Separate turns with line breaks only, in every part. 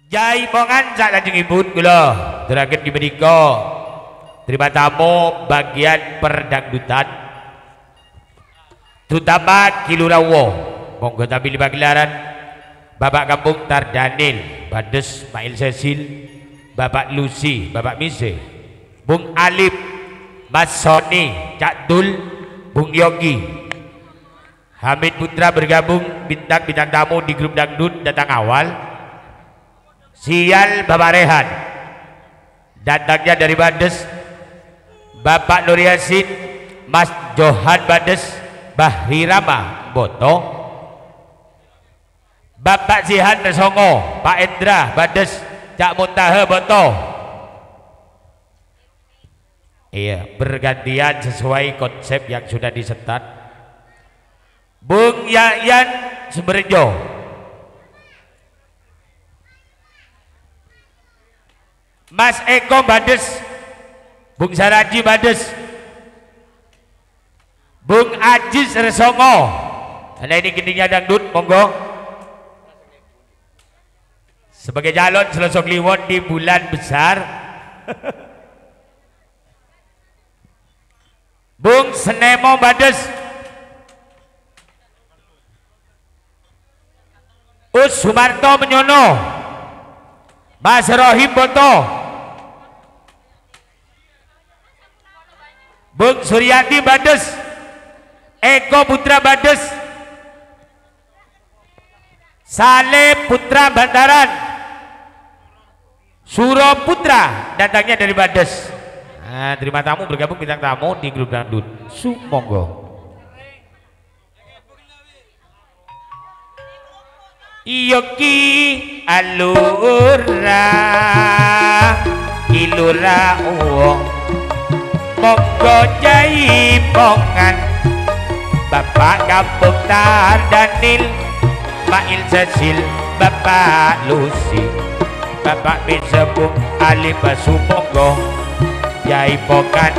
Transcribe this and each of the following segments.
Jaipongan salajengipun kula aturaken menika terima tamu bagian perdangdutan terutama Kilurawo monggo tampil pagelaran Bapak Kampung Tardanil Bades Mail Cecil Bapak Lucy Bapak Mise Bung Alip Mas Sony Cak Dul Bung Yogi Hamid Putra bergabung bintang-bintang tamu di grup dangdut datang awal. Sial Bapak Rehan datangnya dari Bades Bapak Nur Yasin Mas Johan Bades Bahri Rama Boto Bapak Zihan Songo Pak Endra Bades Cak Muntaha Boto. Iya bergantian sesuai konsep yang sudah disetat. Bung Yayan Sumberjo Mas Eko Bades Bung Saraji Bades Bung Ajis Resongo karena ini geningnya dangdut monggo sebagai calon selosok liwon di bulan besar. Bung Senemo Bades Us Sumarto Menyono Mas Rohim Boto Bung Suryadi Bades Eko Putra Bades Saleh Putra Bantaran Suro Putra datangnya dari Bades. Nah, terima tamu bergabung bintang tamu di grup dangdut monggo. Yoki alura ilura uwo monggo jaipongan Bapak Kampung Tardanil Mail Cecil Bapak Lucy Bapak Bisebung Ali Basumonggo jaipongan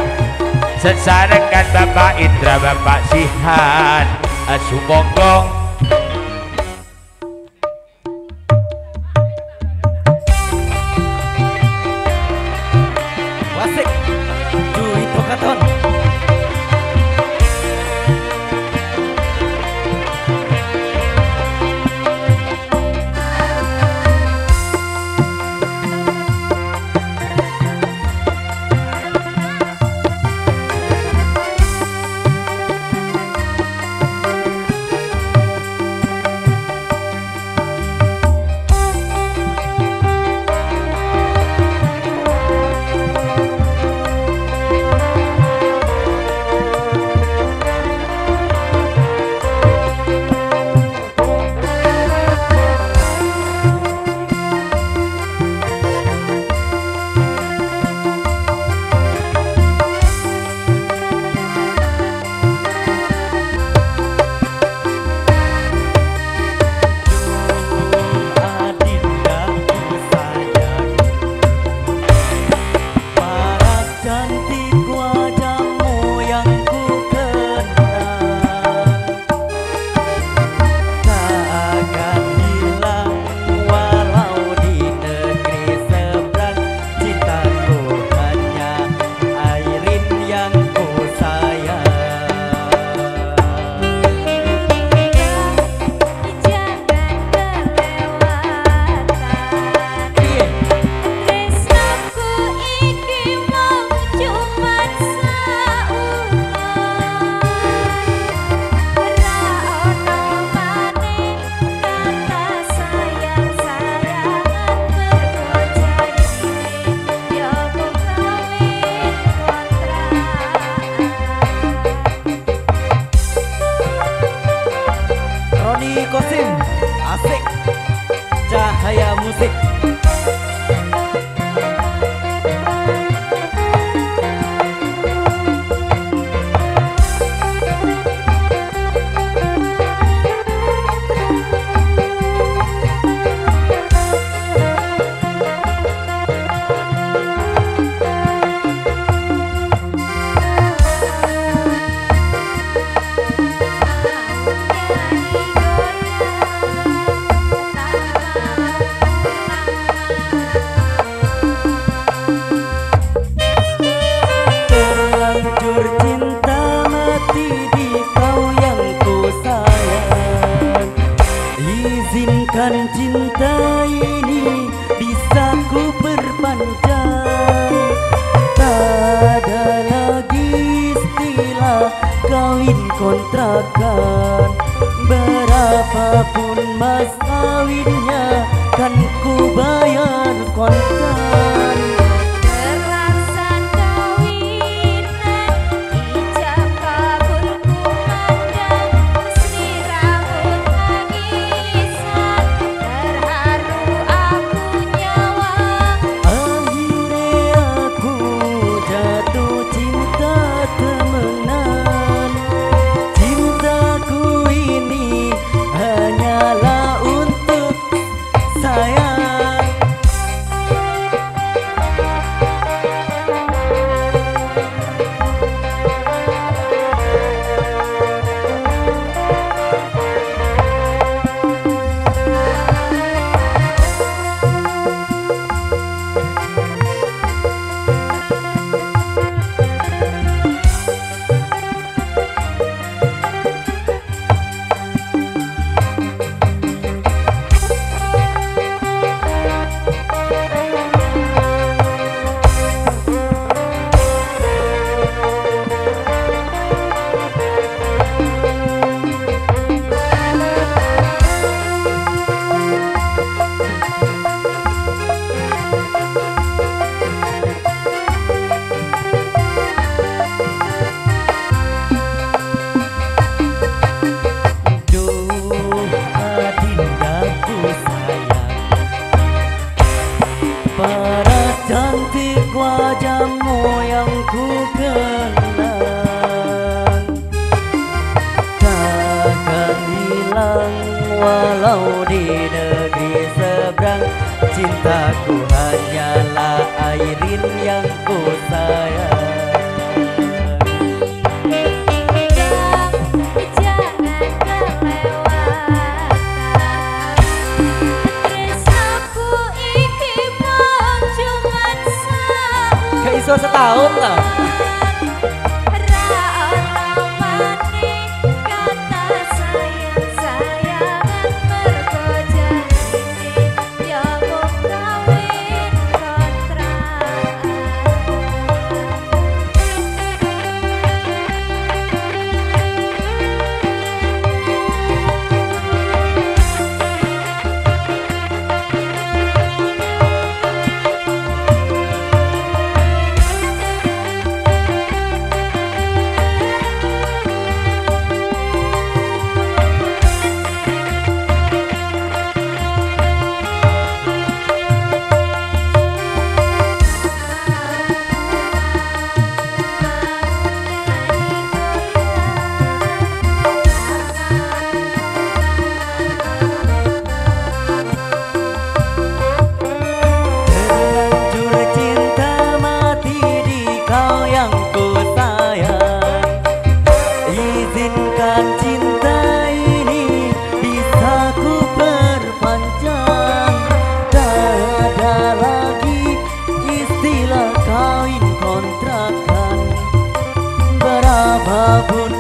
sesarengan Bapak Indra Bapak Sihan Asumonggo.
cinta ini bisa ku perpanjang. Tak ada lagi istilah kawin kontrakan. Berapapun mas kawinnya kan ku bayar kontan.
Terlaksan kawinan, ijab kabul kumandang, mesri rambut tangisan, terharu aku nyawa.
Akhirnya aku jatuh cinta temenan. Cintaku ini hanyalah untuk sayang. Paras cantik wajahmu yang ku kenang takkan hilang walau di negeri seberang. Cintaku hanyalah airin yang ku sayang. Iso setahun lah. Cinta ini bisa ku perpanjang. Tak ada lagi istilah kawin kontrakan. Berapapun